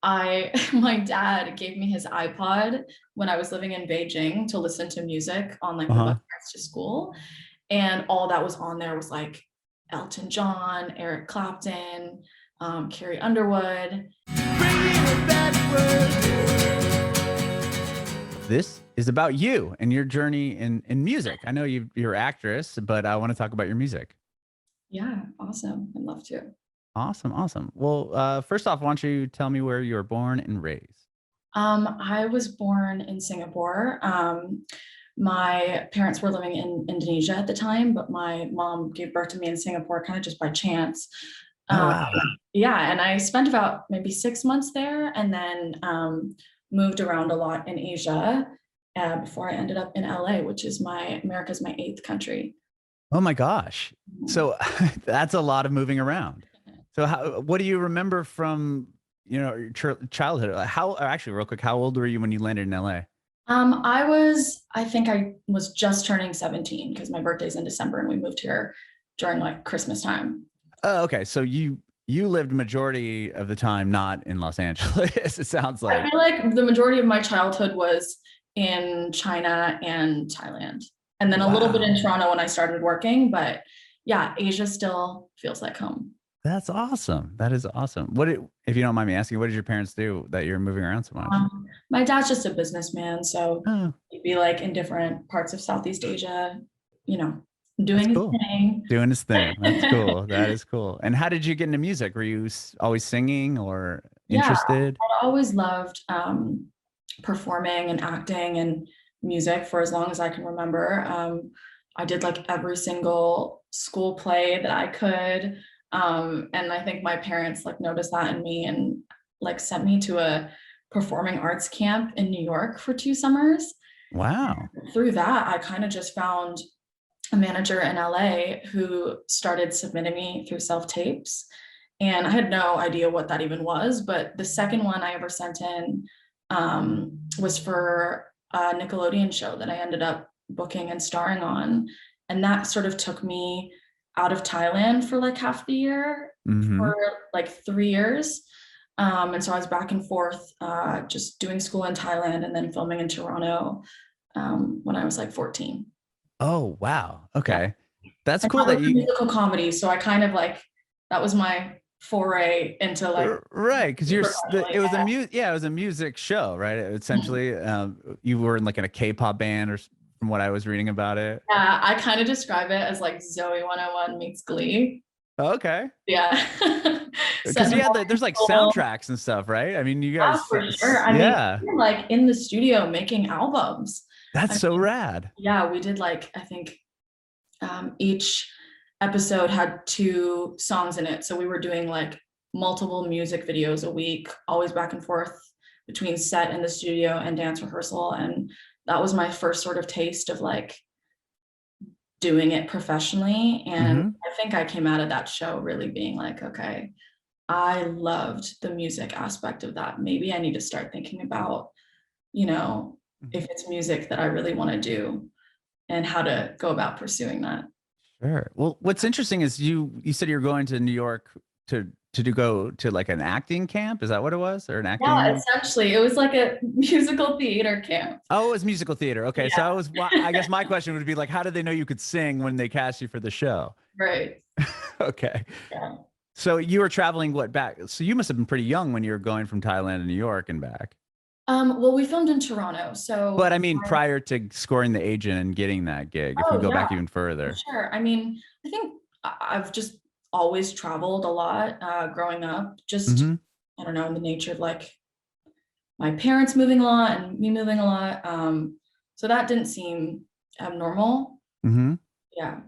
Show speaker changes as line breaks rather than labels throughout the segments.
My dad gave me his iPod when I was living in Beijing to listen to music on like the bus
Uh-huh.
rides to school. And all that was on there was like Elton John, Eric Clapton, Carrie Underwood.
This is about you and your journey in music. I know you're an actress, but I want to talk about your music.
Yeah, awesome. I'd love to.
Awesome, awesome. Well, first off, why don't you tell me where you were born and raised?
I was born in Singapore. My parents were living in Indonesia at the time, but my mom gave birth to me in Singapore kind of just by chance.
Oh,
Um,
wow.
yeah, and I spent about maybe 6 months there and then moved around a lot in Asia before I ended up in LA, which is America's my eighth country.
Oh my gosh.
Mhm.
So that's a lot of moving around. So what do you remember from, your childhood? How, or actually real quick, how old were you when you landed in LA?
I think I was just turning 17 because my birthday's in December and we moved here during like Christmas time.
Oh, okay. So you lived majority of the time not in Los Angeles, it sounds
I
like.
feel like the majority of my childhood was in China and Thailand, and then a little bit in
Wow.
Toronto when I started working. But yeah, Asia still feels like home.
That's awesome. That is awesome. If you don't mind me asking, what did your parents do that you're moving around so much?
My dad's just a businessman, so
Oh,
he'd be like in different parts of Southeast Asia, you know,
that's
doing his
cool.
thing.
Doing his thing. That's cool. That is cool. And how did you get into music? Were you always singing or
Yeah,
interested?
I always loved performing and acting and music for as long as I can remember. I did like every single school play that I could. And I think my parents like noticed that in me and like sent me to a performing arts camp in New York for 2 summers.
Wow.
Through that, I kind of just found a manager in LA who started submitting me through self tapes. And I had no idea what that even was. But the second one I ever sent in was for a Nickelodeon show that I ended up booking and starring on. And that sort of took me out of Thailand for like half the year,
Hmm.
for like 3 years. And so I was back and forth, just doing school in Thailand and then filming in Toronto when I was like 14.
Oh, wow.
Yeah.
Okay. That's
And
cool
that was
that
a
you
musical comedy. So I kind of like, that was my foray into like
right, because
professionally.
it was it was a music show, right? Essentially, you were in like in a K-pop band from what I was reading about it.
Yeah, I kind of describe it as like Zoe 101 meets Glee.
Okay.
Yeah.
Because
Set in
there's like
school.
soundtracks and stuff, right? I mean, you
Yeah,
guys,
for sure. I mean,
yeah,
we were like in the studio making albums.
that's
I
so
mean,
rad.
yeah, we did like, I think each episode had 2 songs in it. So we were doing like multiple music videos a week, always back and forth between set in the studio and dance rehearsal. And that was my first sort of taste of like doing it professionally. And
Hmm.
I think I came out of that show really being like, okay, I loved the music aspect of that. Maybe I need to start thinking about, you know, if it's music that I really want to do and how to go about pursuing that.
Sure. Well, what's interesting is you said you're going to New York go to like an acting camp. Is that what it was, or an
Yeah,
acting?
essentially, it was like a musical theater camp.
Oh, it was musical theater. Okay, so
Yeah,
I guess my question would be like, how did they know you could sing when they cast you for the show?
right.
Okay.
Yeah.
So you were traveling what back? So you must have been pretty young when you were going from Thailand to New York and back.
Well, we filmed in Toronto,
But
so
I mean, prior to scoring the agent and getting that gig, if we
oh
go
yeah,
back even
for
further.
sure. I mean, I think I've just always traveled a lot growing up. Just
Hmm.
I don't know, in the nature of like my parents moving a lot and me moving a lot. So that didn't seem abnormal.
Hmm.
Yeah.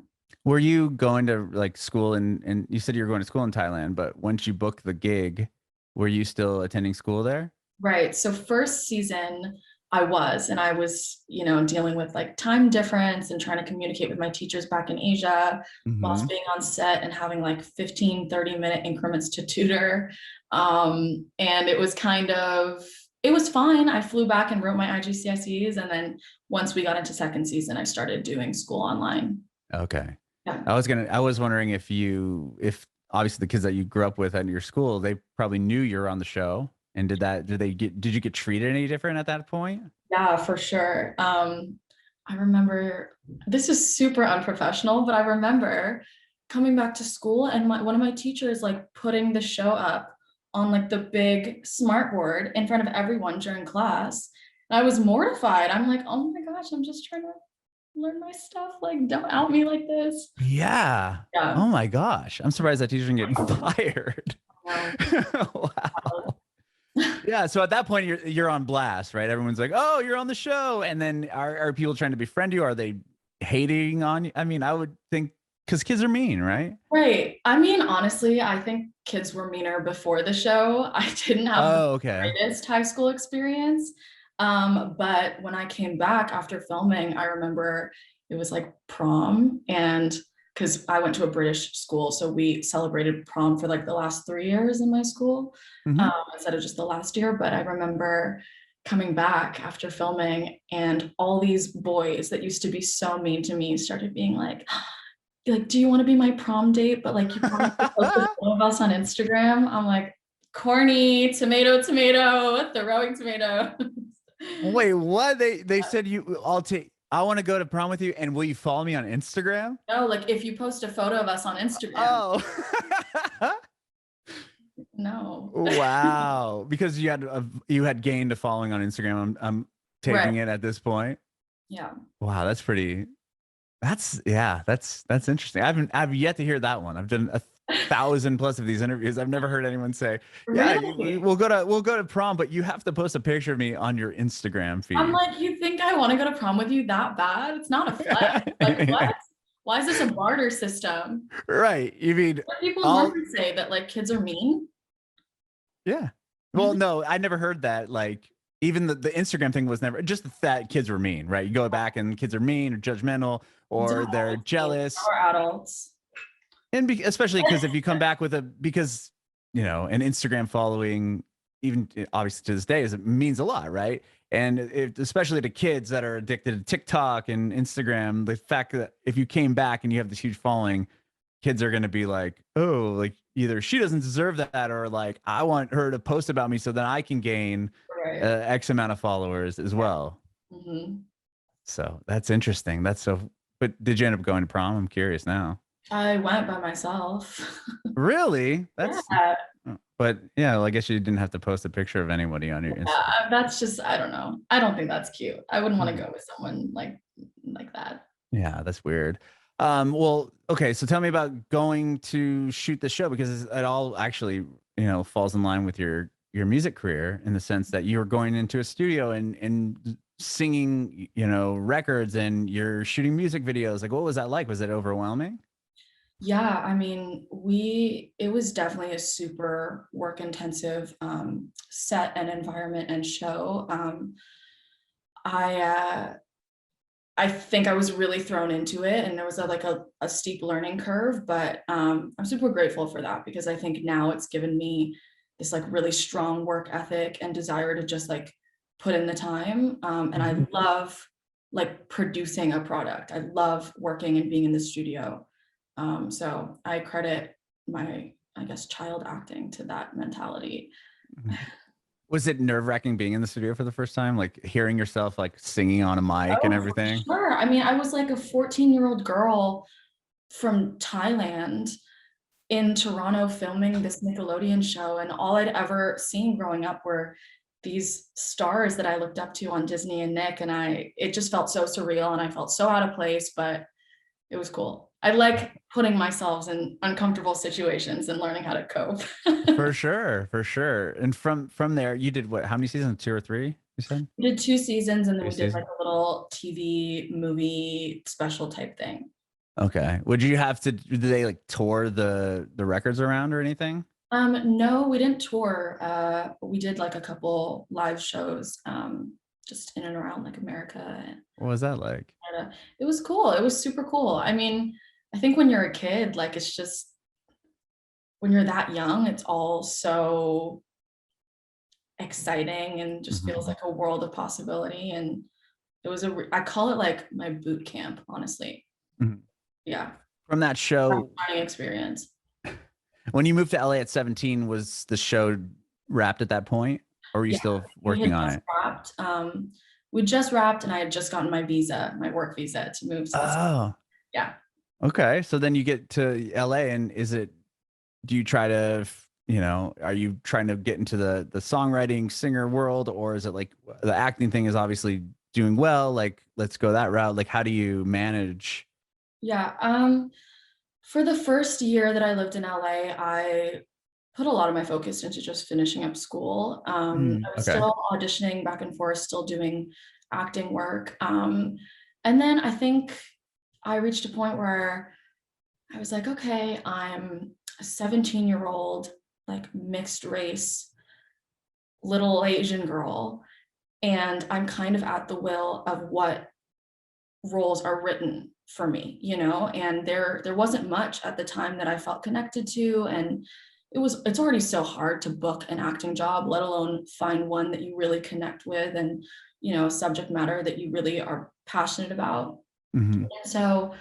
Were you going to like school and you said you were going to school in Thailand, but once you booked the gig, were you still attending school there?
Right. So first season and I was, dealing with like time difference and trying to communicate with my teachers back in Asia whilst
Hmm.
being on set and having like 15-30 minute increments to tutor. And it was fine. I flew back and wrote my IGCSEs. And then once we got into second season, I started doing school online.
Okay.
Yeah.
I was wondering if obviously the kids that you grew up with at your school, they probably knew you were on the show. And did you get treated any different at that point?
Yeah, for sure. I remember, this is super unprofessional, but I remember coming back to school and one of my teachers like putting the show up on like the big smart board in front of everyone during class. And I was mortified. I'm like, oh my gosh, I'm just trying to learn my stuff. Like, don't out me like this.
Yeah.
Yeah.
Oh my gosh. I'm surprised that teacher didn't get fired.
Wow.
Wow. Yeah. So at that point, you're on blast, right? Everyone's like, "Oh, you're on the show," and then are people trying to befriend you? Are they hating on you? I mean, I would think because kids are mean, right?
Right. I mean, honestly, I think kids were meaner before the show. I didn't have the
Oh, okay.
greatest high school experience. But when I came back after filming, I remember it was like prom, and because I went to a British school, so we celebrated prom for like the last 3 years in my school,
Mhm.
instead of just the last year. But I remember coming back after filming, and all these boys that used to be so mean to me started being like, do you want to be my prom date? But like, you promised to post a photo of us on Instagram. I'm like, corny, tomato, tomato, throwing tomato.
Wait, what? They said I want to go to prom with you, and will you follow me on Instagram?
No, like if you post a photo of us on Instagram,
Oh.
no.
Wow. Because you had gained a following on Instagram. I'm
Right.
taking it at this point.
Yeah.
Wow, that's interesting. I've yet to hear that one. I've done 1,000 plus of these interviews. I've never heard anyone say, "Yeah,
Really?
we'll go to prom, but you have to post a picture of me on your Instagram
I'm
feed."
like, you think I want to go to prom with you that bad? It's not a flex. Like, what? Why is this a barter system?
Right. You mean
What people
all
normally say that like kids are mean?
yeah. Well, no, I never heard that. Like, even the Instagram thing was never just that kids were mean, right? You go back and kids are mean or judgmental or they're jealous.
Or adults.
And especially because if you come back with because, an Instagram following, even obviously to this day, it means a lot, right? And especially to kids that are addicted to TikTok and Instagram, the fact that if you came back and you have this huge following, kids are going to be like, oh, like either she doesn't deserve that or like, I want her to post about me so that I can gain
Right.
X amount of followers as well.
Mm-hmm.
So that's interesting. But did you end up going to prom? I'm curious now.
I went by myself.
Really?
Yeah.
But yeah, well, I guess you didn't have to post a picture of anybody on your Instagram.
That's just, I don't know. I don't think that's cute. I wouldn't want to
Hmm.
go with someone like that.
Yeah, that's weird. Well, okay, so tell me about going to shoot the show because it all actually, falls in line with your music career in the sense that you're going into a studio and singing, records and you're shooting music videos. Like, what was that like? Was it overwhelming?
Yeah, I mean, it was definitely a super work intensive set and environment and show. I I think I was really thrown into it, and there was a steep learning curve, but I'm super grateful for that because I think now it's given me this like really strong work ethic and desire to just like put in the time. And I love like producing a product. I love working and being in the studio. So I credit my, I guess, child acting to that mentality.
Mhm. Was it nerve-wracking being in the studio for the first time, like hearing yourself like singing on a mic and
Oh, for
everything?
sure. I mean, I was like a 14-year-old girl from Thailand in Toronto filming this Nickelodeon show, and all I'd ever seen growing up were these stars that I looked up to on Disney and Nick, and it just felt so surreal and I felt so out of place, but it was cool. I like putting myself in uncomfortable situations and learning how to cope.
For sure, for sure. And from there, you did what? How many seasons? 2 or 3? You said
We did 2 seasons, and then
two
we did
seasons.
like a little TV movie special type thing.
Okay. Would you have to? Did they like tour the records around or anything?
No, we didn't tour. But we did like a couple live shows, just in and around like America and
What was that like?
Canada. It was cool. It was super cool. I mean, I think when you're a kid, like it's just when you're that young, it's all so exciting and just feels like a world of possibility. And it was I call it like my boot camp, honestly.
Mhm.
Yeah,
From that show,
learning experience.
when you moved to LA at 17, was the show wrapped at that point? or are you
Yeah,
still
we had
working on
just
it?
wrapped. We just wrapped, and I had just gotten my visa, my work visa, to move to this.
Oh,
Yeah.
okay. So then you get to LA, and do you try to, are you trying to get into the songwriting singer world, or is it like the acting thing is obviously doing well? Like, let's go that route. Like, how do you manage?
Yeah. For the first year that I lived in LA, I put a lot of my focus into just finishing up school. I was
Okay.
still auditioning back and forth, still doing acting work. And then I think I reached a point where I was like, okay, I'm a 17-year-old, like mixed race, little Asian girl, and I'm kind of at the will of what roles are written for me, and there wasn't much at the time that I felt connected to, and it's already so hard to book an acting job, let alone find one that you really connect with, and subject matter that you really are passionate about.
Hmm.
And so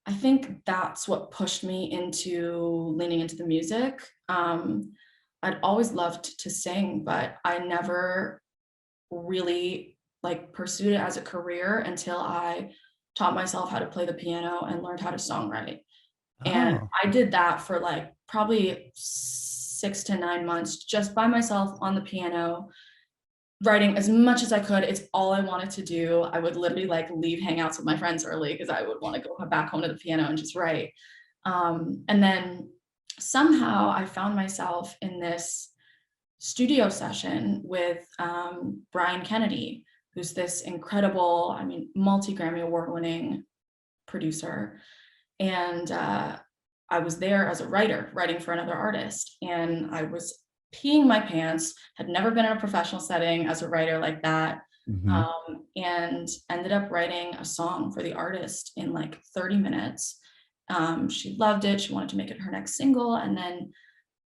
I think that's what pushed me into leaning into the music. I'd always loved to sing, but I never really like pursued it as a career until I taught myself how to play the piano and learned how to songwrite. And
Oh,
I did that for like probably 6 to 9 months just by myself on the piano, writing as much as I could. It's all I wanted to do. I would literally like leave hangouts with my friends early because I would want to go back home to the piano and just write. And then somehow I found myself in this studio session with Brian Kennedy, who's this incredible, I mean, multi-Grammy award-winning producer. And I was there as a writer, writing for another artist. And I was peeing my pants, had never been in a professional setting as a writer like that.
hmm.
And ended up writing a song for the artist in like 30 minutes. She loved it. She wanted to make it her next single. And then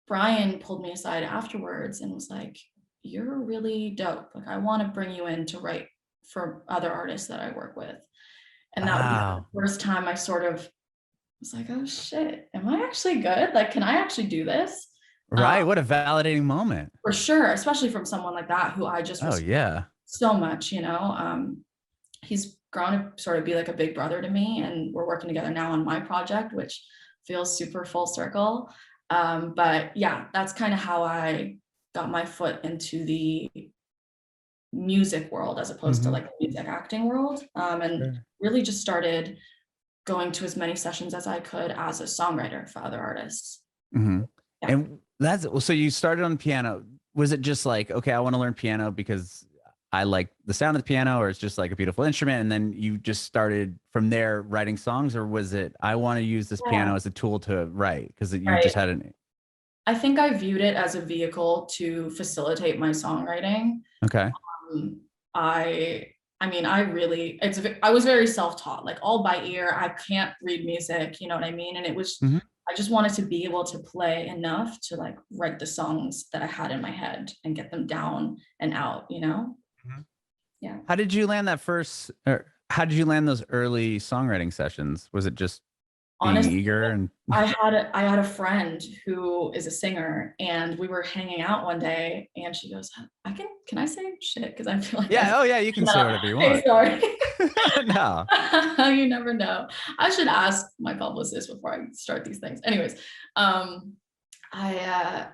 Brian pulled me aside afterwards and was like, "You're really dope. Like, I want to bring you in to write for other artists that I work with." And that was the
Wow.
first time I sort of was like, "Oh shit, am I actually good? Like, can I actually do this?" Um,
Right. What a validating moment.
for sure, especially from someone like that who I just
Oh,
respect
yeah.
so much. He's grown to sort of be like a big brother to me, and we're working together now on my project, which feels super full circle. But yeah, that's kind of how I got my foot into the music world as opposed to
Hmm.
like the music acting world, and
Sure.
really just started going to as many sessions as I could as a songwriter for other artists.
Hmm.
Yeah.
And so you started on piano. Was it just like, okay, I want to learn piano because I like the sound of the piano, or it's just like a beautiful instrument? And then you just started from there writing songs, or was it, I want to use this
Yeah.
piano as a tool to write because you
Right.
just had an,
I think I viewed it as a vehicle to facilitate my songwriting.
okay.
Um, I I mean, I was very self-taught, like all by ear. I can't read music, you know what I mean? And
Hmm.
I just wanted to be able to play enough to like write the songs that I had in my head and get them down and out. Yeah.
How did you land that first, or how did you land those early songwriting sessions? Was it just being
Honestly,
eager and
I had a friend who is a singer, and we were hanging out one day, and she goes, can I say shit? Because I feel like
yeah, oh yeah, you can say
no.
whatever you
Hey,
want.
sorry.
No.
You never know. I should ask my publicist before I start these things. Anyways, I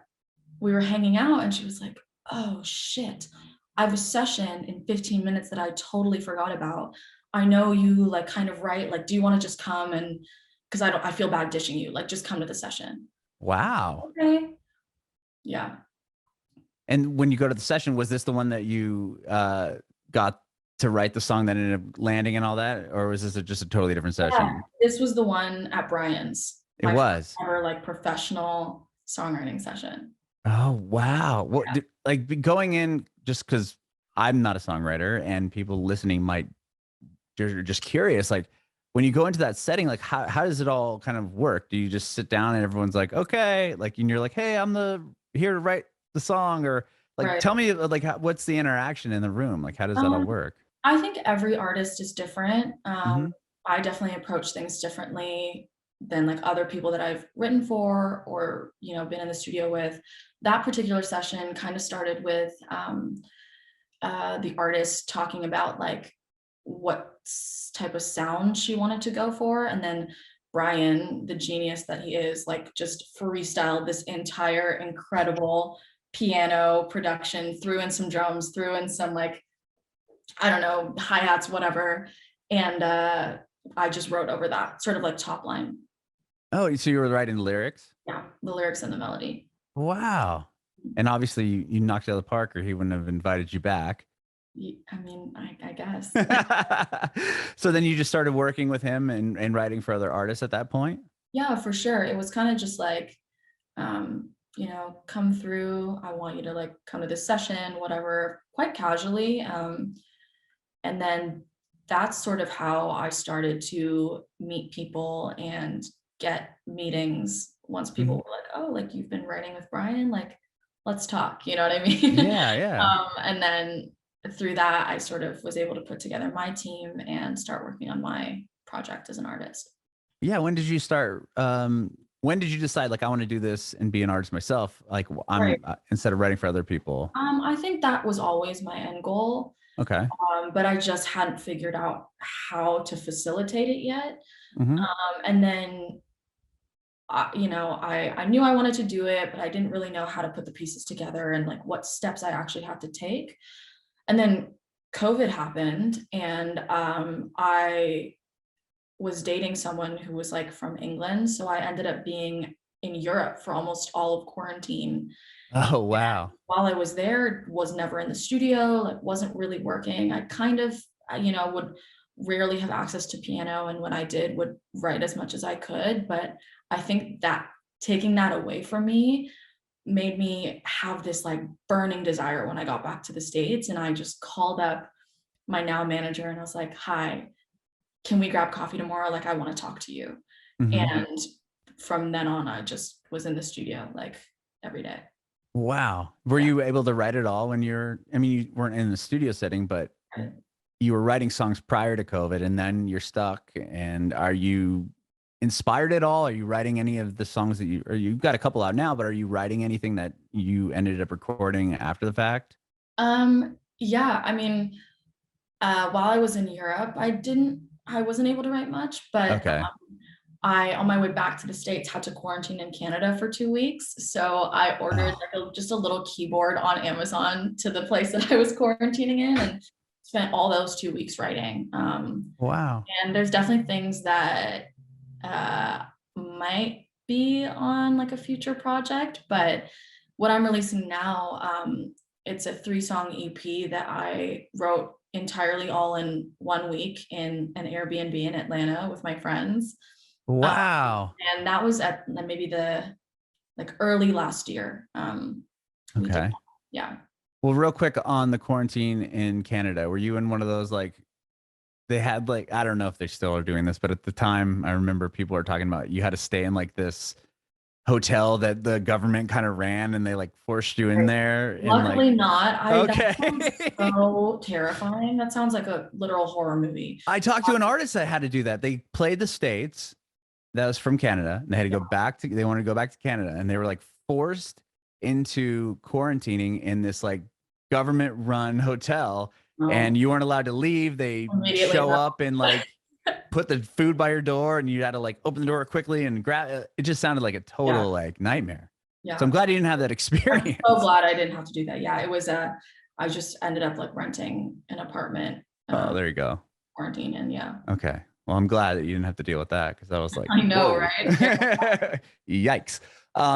we were hanging out, and she was like, "Oh shit, I have a session in 15 minutes that I totally forgot about. I know you like kind of write. Like, do you want to just come and because I feel bad ditching you. Like, just come to the session."
Wow.
Okay. Yeah.
And when you go to the session, was this the one that you got to write the song that ended up landing and all that, or was this just a totally different
Yeah.
session?
This was the one at Brian's,
It
my first
was.
ever like professional songwriting session.
Oh wow! What like going in, just because I'm not a songwriter and people listening might, they're just curious. Like when you go into that setting, like how does it all kind of work? Do you just sit down and everyone's like, okay, like, and you're like, hey, I'm the here to write the song, or like
Right.
tell me like what's the interaction in the room? Like how does that all
Um,
work?
I think every artist is different.
Hmm.
I definitely approach things differently. than like other people that I've written for or, you know, been in the studio with. That particular session kind of started with the artist talking about like what type of sound she wanted to go for. And then Brian, the genius that he is, like just freestyled this entire incredible piano production, threw in some drums, threw in some like, I don't know, hi-hats, whatever. And I just wrote over that sort of like top line.
Oh, so you were writing lyrics?
Yeah, the lyrics and the melody.
Wow. And obviously you knocked it out of the park or he wouldn't have invited you back.
I mean, I guess.
So then you just started working with him and writing for other artists at that point?
Yeah, for sure. It was kind of just like, you know, come through. I want you to like come to this session, whatever, quite casually. And then that's sort of how I started to meet people and get meetings once people were like, oh, like you've been writing with Brian, like, let's talk, you know what I mean?
Yeah, yeah.
And then through that, I sort of was able to put together my team and start working on my project as an artist.
Yeah, when did you start? When did you decide like I want to do this and be an artist myself? Like I'm
Right.
instead of writing for other people.
I think that was always my end goal,
Okay.
but I just hadn't figured out how to facilitate it yet.
Hmm.
And then, you know, I knew I wanted to do it, but I didn't really know how to put the pieces together and like what steps I actually had to take. And then COVID happened, and I was dating someone who was like from England. So I ended up being in Europe for almost all of quarantine.
Oh, wow.
While I was there, was never in the studio, like wasn't really working. I kind of, you know, would rarely have access to piano. And when I did, would write as much as I could. But I think that taking that away from me made me have this like burning desire when I got back to the States. And I just called up my now manager and I was like, hi, can we grab coffee tomorrow? Like, I want to talk to you.
Hmm.
And from then on, I just was in the studio like every day.
Wow. Were
Yeah.
you able to write it all when I mean, you weren't in the studio setting, but
Right.
you were writing songs prior to COVID and then you're stuck. And are you inspired at all? Are you writing any of the songs that you've got a couple out now, but are you writing anything that you ended up recording after the fact?
Yeah, I mean, while I was in Europe, I wasn't able to write much, but
Okay.
I, on my way back to the States, had to quarantine in Canada for 2 weeks. So I ordered
Oh,
like just a little keyboard on Amazon to the place that I was quarantining in and spent all those 2 weeks writing.
wow.
And there's definitely things that might be on like a future project, but what I'm releasing now, it's a 3-song EP that I wrote entirely all in 1 week in an Airbnb in Atlanta with my friends. Um,
Wow.
and that was at maybe the like early last year. We did,
Okay.
yeah.
Well, real quick on the quarantine in Canada, were you in one of those like they had like I don't know if they still are doing this, but at the time I remember people were talking about you had to stay in like this hotel that the government kind of ran and they like forced you in
Right.
there and like
Luckily not. That
okay.
sounds so terrifying. That sounds like a literal horror movie.
I talked to an artist that had to do that. They played the States that was from Canada and they had to go back to they wanted to go back to Canada and they were like forced into quarantining in this like government run hotel
Um,
and you weren't allowed to leave. They
immediately
show
no.
up and like put the food by your door and you had to like open the door quickly and grab it. Just sounded like a
Yeah,
total like nightmare. So I'm
yeah.
glad you didn't have that
I'm so
experience.
glad I didn't have to do that. Yeah, it was I just ended up like renting an apartment,
Oh, there you go.
quarantine, and yeah.
Okay. Well, I'm glad that you didn't have to deal with that because I was like,
I know,
whoa,
right?
yikes.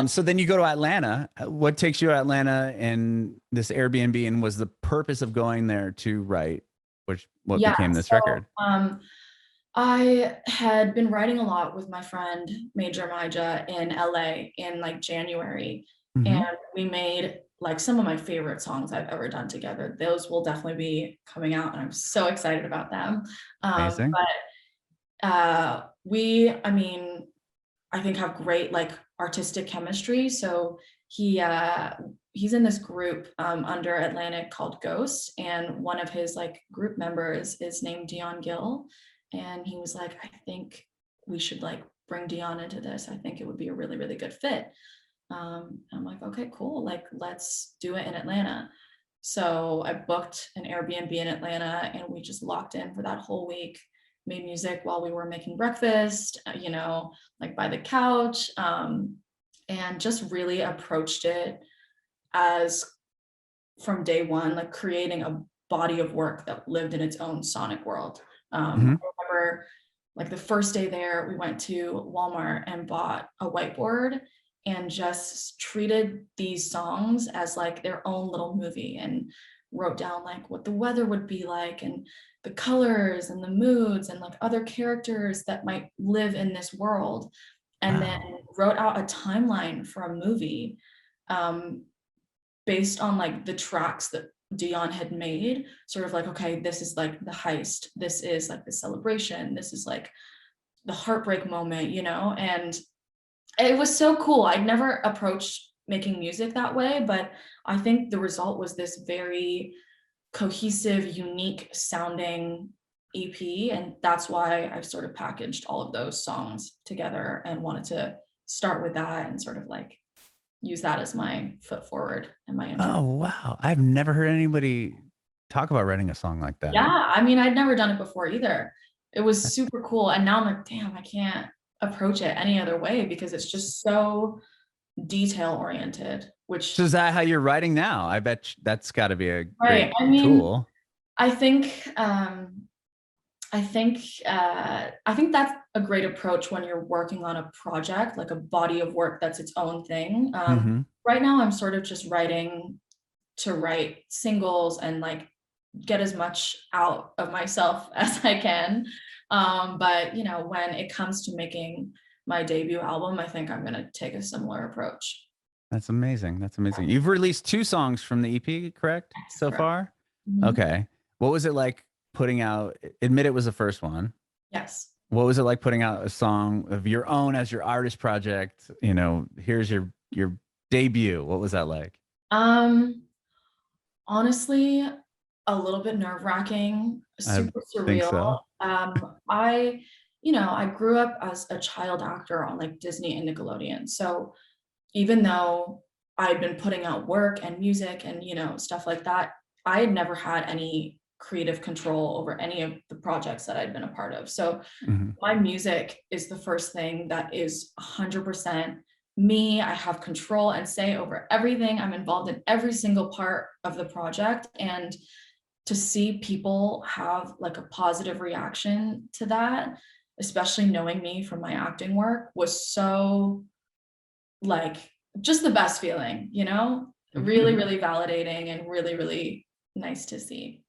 So then you go to Atlanta. What takes you to Atlanta and this Airbnb? And was the purpose of going there to write, what
Yeah,
became this
so
record?
I had been writing a lot with my friend Major Myjah in LA in like January, and
Hmm.
we made like some of my favorite songs I've ever done together. Those will definitely be coming out, and I'm so excited about them.
Amazing.
But I mean, I think have great like artistic chemistry. So he's in this group under Atlantic called Ghost, and one of his like group members is named Deion Gill, and he was like, I think we should like bring Deion into this. I think it would be a really, really good fit. I'm like, okay, cool. Like, let's do it in Atlanta. So I booked an Airbnb in Atlanta and we just locked in for that whole week, made music while we were making breakfast, you know, like by the couch, and just really approached it as from day one, like creating a body of work that lived in its own sonic world. I remember like the first day there, we went to Walmart and bought a whiteboard and just treated these songs as like their own little movie, and wrote down like what the weather would be like and the colors and the moods and like other characters that might live in this world. And then wrote out a timeline for a movie, based on like the tracks that Deion had made, sort of like, okay, this is like the heist, this is like the celebration, this is like the heartbreak moment, you know? And it was so cool. I'd never approached making music that way, but I think the result was this very cohesive, unique sounding EP. And that's why I've sort of packaged all of those songs together and wanted to start with that and sort of like use that as my foot forward and my intro.
Oh, wow. I've never heard anybody talk about writing a song like that.
Yeah, I mean, I'd never done it before either. It was super cool. And now I'm like, damn, I can't approach it any other way because it's just so detail oriented, which
So is that how you're writing now? I bet that's got to be a
right.
great
I mean,
tool.
I think I think that's a great approach when you're working on a project, like a body of work that's its own thing. Right now, I'm sort of just writing to write singles and like get as much out of myself as I can. But you know, when it comes to making my debut album, I think I'm gonna take a similar approach.
That's amazing. That's amazing. You've released 2 songs from the EP, correct?
That's
So
correct.
far?
Mhm.
Okay. What was it like putting out, admit it was the first one.
Yes.
What was it like putting out a song of your own as your artist project? You know, here's your debut. What was that like?
Um, Honestly, a little bit nerve-wracking,
I
super
think
surreal.
so.
I, you know, I grew up as a child actor on like Disney and Nickelodeon. So even though I'd been putting out work and music and, you know, stuff like that, I had never had any creative control over any of the projects that I'd been a part of. So my music is the first thing that is 100% me. I have control and say over everything. I'm involved in every single part of the project. And to see people have like a positive reaction to that, especially knowing me from my acting work, was so like just the best feeling, you know? Really, really validating and really, really nice to see.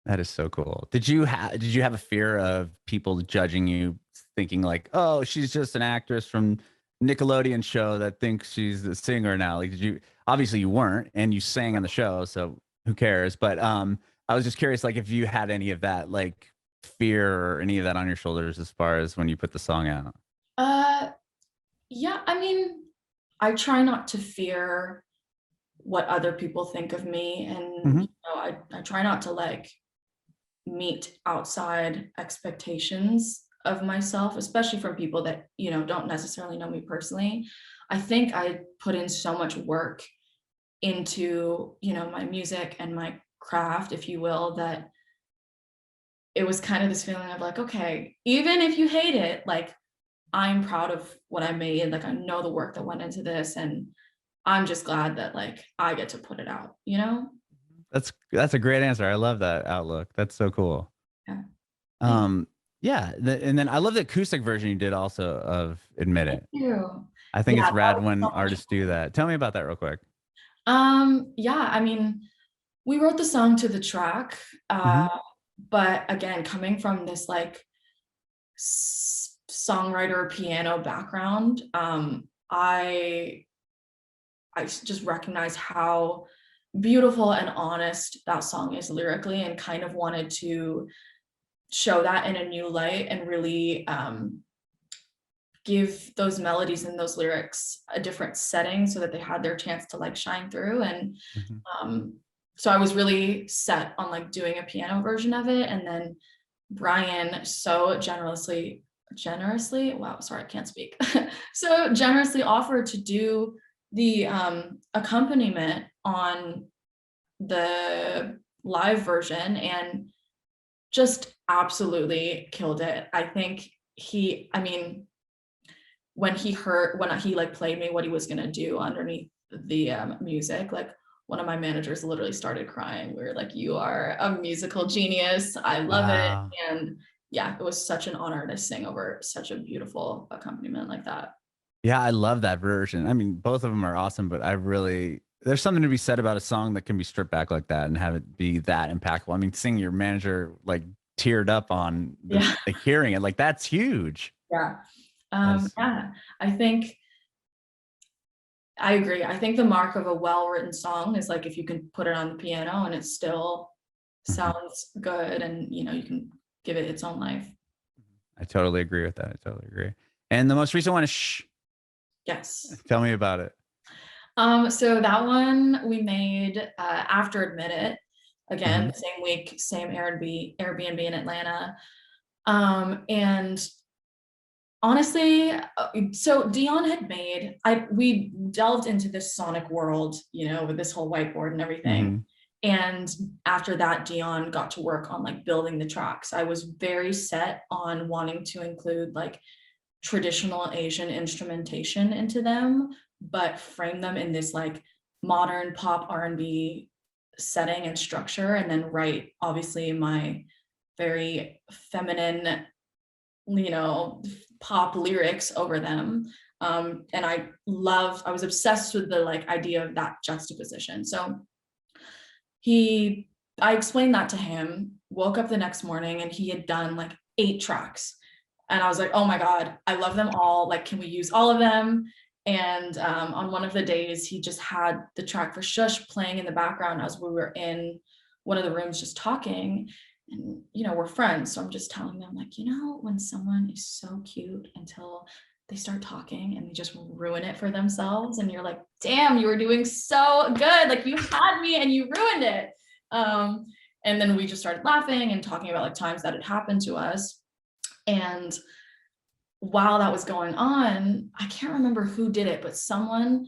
That is so cool. Did you have a fear of people judging you, thinking like, oh, she's just an actress from Nickelodeon show that thinks she's a singer now? Like, did you, obviously you weren't, and you sang on the show, so who cares? But I was just curious, like, if you had any of that, like, fear or any of that on your shoulders as far as when you put the song out.
Uh, yeah, I mean, I try not to fear what other people think of me, and you know, I try not to like meet outside expectations of myself, especially from people that, you know, don't necessarily know me personally. I think I put in so much work into, you know, my music and my craft, if you will, that it was kind of this feeling of like, okay, even if you hate it, like I'm proud of what I made. Like I know the work that went into this, and I'm just glad that like I get to put it out, you know?
That's a great answer. I love that outlook. That's so cool.
Yeah. Thank
Um, yeah, and then I love the acoustic version you did also of Admit It.
you.
I think
Yeah,
it's
that
rad
was
when
so much
artists do that. Tell me about that real quick.
yeah, I mean, we wrote the song to the track, but again, coming from this like songwriter piano background, I just recognize how beautiful and honest that song is lyrically, and kind of wanted to show that in a new light and really give those melodies and those lyrics a different setting so that they had their chance to like shine through. And so I was really set on like doing a piano version of it, and then Brian so generously generously, wow, sorry, I can't speak. So generously offered to do the accompaniment on the live version, and just absolutely killed it. I think I mean, when he like played me what he was gonna do underneath the music, like one of my managers literally started crying. We were like, you are a musical genius. I love it.
Wow.
And yeah, it was such an honor to sing over such a beautiful accompaniment like that.
Yeah, I love that version. I mean, both of them are awesome, but there's something to be said about a song that can be stripped back like that and have it be that impactful. I mean, seeing your manager like teared up on
Yeah.
like hearing it, like that's huge.
Yeah.
That's,
Yeah, I agree. I think the mark of a well-written song is like if you can put it on the piano and it still
Mhm.
sounds good, and you know, you can give it its own life.
I totally agree with that. I totally agree. And the most recent one is Shh.
Yes.
Tell me about it.
So that one we made after Admit It. Again,
Mhm.
the same week, same Airbnb in Atlanta. And honestly, so Deion had we delved into this sonic world, you know, with this whole whiteboard and everything.
Mhm.
And after that, Deion got to work on like building the tracks. I was very set on wanting to include like traditional Asian instrumentation into them, but frame them in this like modern pop R&B setting and structure, and then write obviously my very feminine, you know, pop lyrics over them. And I was obsessed with the like idea of that juxtaposition. So I explained that to him, woke up the next morning and he had done like 8 tracks. And I was like, oh my God, I love them all. Like, can we use all of them? And on one of the days, he just had the track for Shush playing in the background as we were in one of the rooms just talking. And, you know, we're friends. So I'm just telling them, like, you know, when someone is so cute until they start talking and they just ruin it for themselves. And you're like, damn, you were doing so good. Like, you had me and you ruined it. And then we just started laughing and talking about like times that had happened to us. And while that was going on, I can't remember who did it, but someone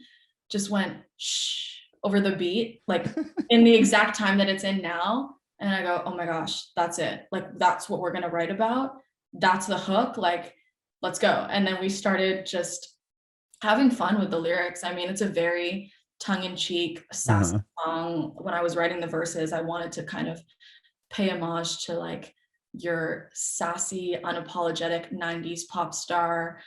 just went shh over the beat, like in the exact time that it's in now. And I go, oh my gosh, that's it. Like, that's what we're going to write about. That's the hook. Like, let's go. And then we started just having fun with the lyrics. I mean, it's a very tongue-in-cheek, sassy song. When I was writing the verses, I wanted to kind of pay homage to like your sassy, unapologetic 90s pop star.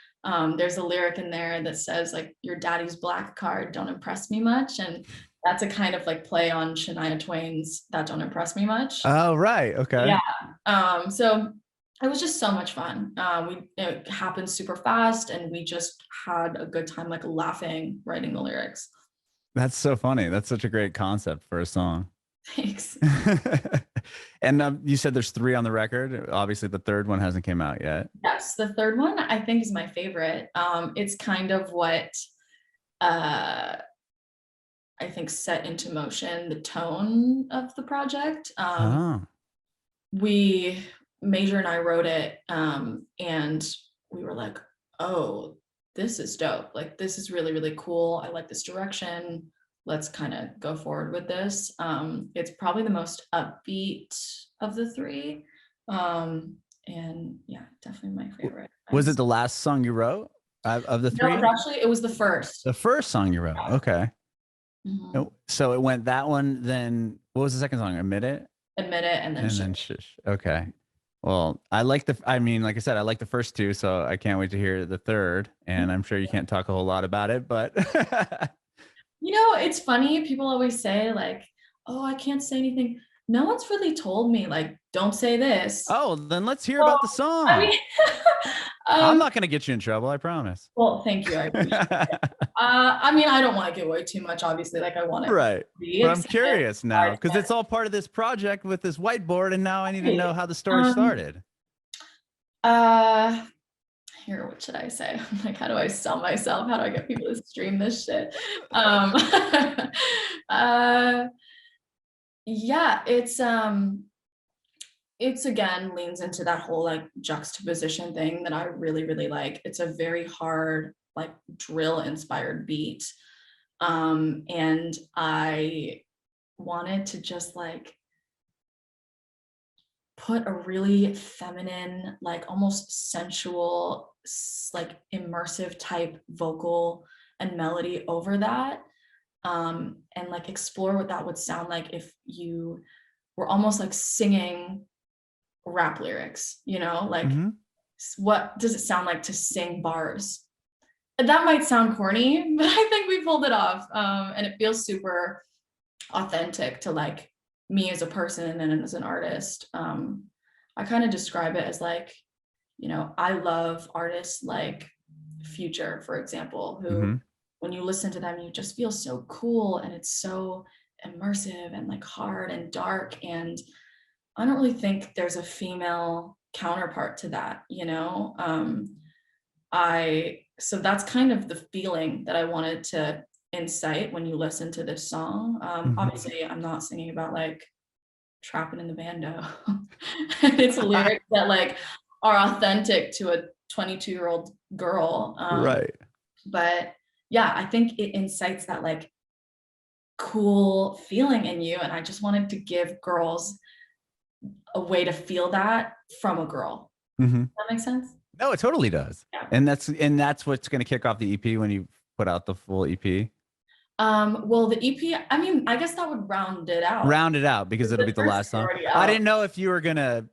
There's a lyric in there that says like, your daddy's black card don't impress me much. And that's a kind of like play on Shania Twain's That Don't Impress Me Much.
Oh, right. Okay.
Yeah. So it was just so much fun. It happened super fast and we just had a good time like laughing, writing the lyrics.
That's so funny. That's such a great concept for a song.
Thanks.
And you said there's 3 on the record. Obviously, the third one hasn't came out yet.
Yes, the third one I think is my favorite. It's kind of what I think set into motion the tone of the project.
Oh.
Major and I wrote it, and we were like, oh, this is dope. Like, this is really, really cool. I like this direction. Let's kind of go forward with this. It's probably the most upbeat of the 3. And yeah, definitely my favorite.
Was it the last song you wrote of the 3?
No, actually, it was the first.
The first song you wrote. Okay.
Mhm.
So it went that one. Then what was the second song? Admit It.
Admit It, and then
Shush. Okay. Well, like I said, I like the first 2, so I can't wait to hear the third. And I'm sure you can't talk a whole lot about it, but
you know, it's funny. People always say like, oh, I can't say anything. No one's really told me like, don't say this.
oh, then let's hear about the song.
I mean,
I'm not going to get you in trouble. I promise.
well, thank you. I appreciate it. I mean, I don't want to give away too much, obviously. Like, I want to
Right. But I'm curious now because it's all part of this project with this whiteboard, and now I need to know how the story started.
Here, what should I say? Like, how do I sell myself? How do I get people to stream this shit? Yeah, it's it's again leans into that whole like juxtaposition thing that I really, really like. It's a very hard, like drill inspired beat. And I wanted to just like put a really feminine, like almost sensual, like immersive type vocal and melody over that. And like explore what that would sound like if you were almost like singing rap lyrics, you know, like what does it sound like to sing bars? That might sound corny, but I think we pulled it off. And it feels super authentic to like me as a person and as an artist. I kind of describe it as like, you know, I love artists like Future, for example, who when you listen to them, you just feel so cool and it's so immersive and like hard and dark. And I don't really think there's a female counterpart to that, you know? So that's kind of the feeling that I wanted to incite when you listen to this song. Obviously, I'm not singing about like trapping in the bando. It's lyrics that like are authentic to a 22-year-old girl.
Right.
But yeah, I think it incites that like cool feeling in you. And I just wanted to give girls a way to feel that from a girl. Does that make sense?
No, it totally does.
Yeah.
And that's what's going to kick off the EP when you put out the full EP.
Well, the EP, I mean, I guess that would round it out.
Round it out because it'll be the
first
last song.
already
I
out.
didn't know if you were gonna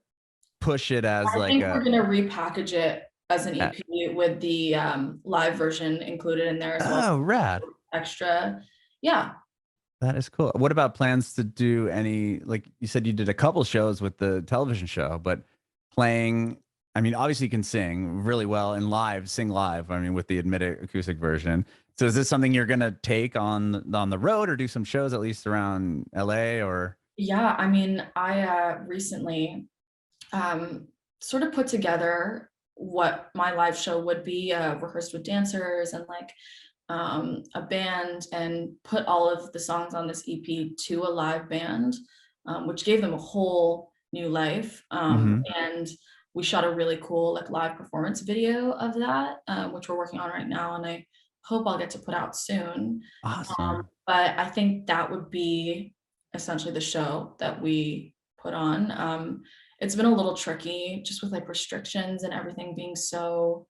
push it as
I
like
think
a.
we're gonna repackage it as an EP with the live version included in there as well.
Oh, rad.
Extra. Yeah.
That is cool. What about plans to do any, like you said, you did a couple shows with the television show, but playing, I mean, obviously you can sing really well and live, sing live. I mean, with the admitted acoustic version. So is this something you're gonna take on the road or do some shows at least around LA or?
Yeah, I mean, I recently sort of put together what my live show would be, rehearsed with dancers and like a band, and put all of the songs on this EP to a live band, which gave them a whole new life. And we shot a really cool like live performance video of that, which we're working on right now, and I hope I'll get to put out soon.
Awesome.
But I think that would be essentially the show that we put on. It's been a little tricky just with like restrictions and everything being so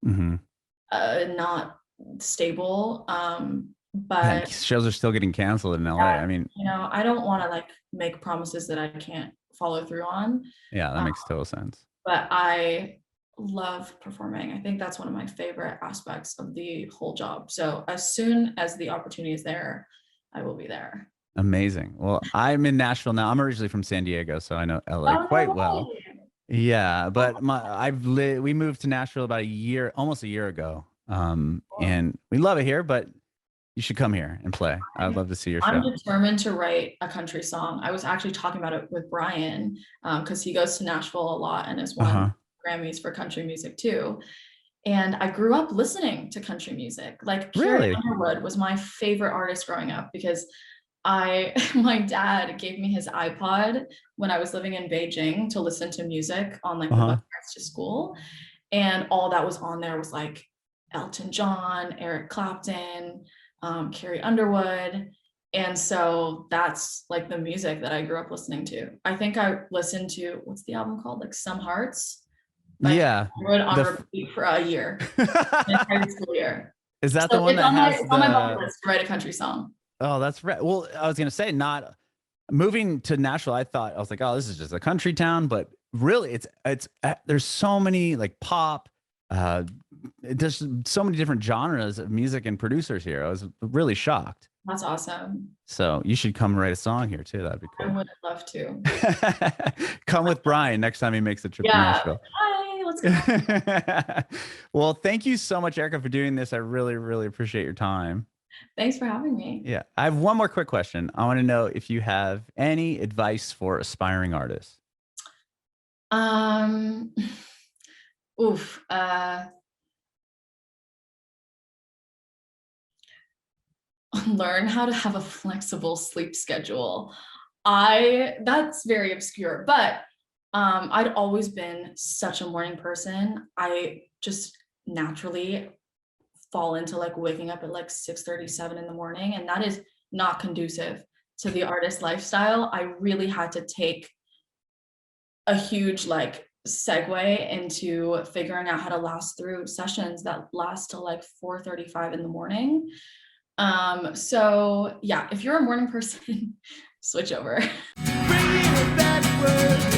not stable. But
shows are still getting canceled in LA.
yeah,
I mean,
you know, I don't want to like make promises that I can't follow through on.
yeah, that makes total sense.
But I love performing. I think that's one of my favorite aspects of the whole job. So as soon as the opportunity is there, I will be there.
Amazing. Well, I'm in Nashville now. I'm originally from San Diego, so I know LA quite well. Yeah, but we moved to Nashville about almost a year ago. And we love it here, but you should come here and play. I'd love to see your show.
I'm determined to write a country song. I was actually talking about it with Brian, because he goes to Nashville a lot and has won Grammys for country music too. And I grew up listening to country music. Like Carrie Underwood was my favorite artist growing up because my dad gave me his iPod when I was living in Beijing to listen to music on like the bus rides to school. And all that was on there was like Elton John, Eric Clapton, Carrie Underwood. And so that's like the music that I grew up listening to. I think I listened to, what's the album called? Like Some Hearts.
Yeah.
On repeat for a year. Entire school year.
Is that the one that has
it's on my bucket list to write a country song.
Oh, that's right. Well, I was going to say, not moving to Nashville, I was like, oh, this is just a country town, but really it's there's so many like pop, there's so many different genres of music and producers here. I was really shocked.
That's awesome.
So you should come write a song here too. That'd be cool.
I would love to.
Come with Brian next time he makes a trip to Nashville.
Hi, let's go.
Well, thank you so much, Erika, for doing this. I really, really appreciate your time.
Thanks for having me.
Yeah. I have one more quick question. I want to know if you have any advice for aspiring artists.
Learn how to have a flexible sleep schedule. That's very obscure, but I'd always been such a morning person. I just naturally fall into like waking up at like 6:37 in the morning, and that is not conducive to the artist lifestyle. I really had to take a huge like segue into figuring out how to last through sessions that last till like 4:35 in the morning. So yeah, if you're a morning person, switch over. Bring it backwards.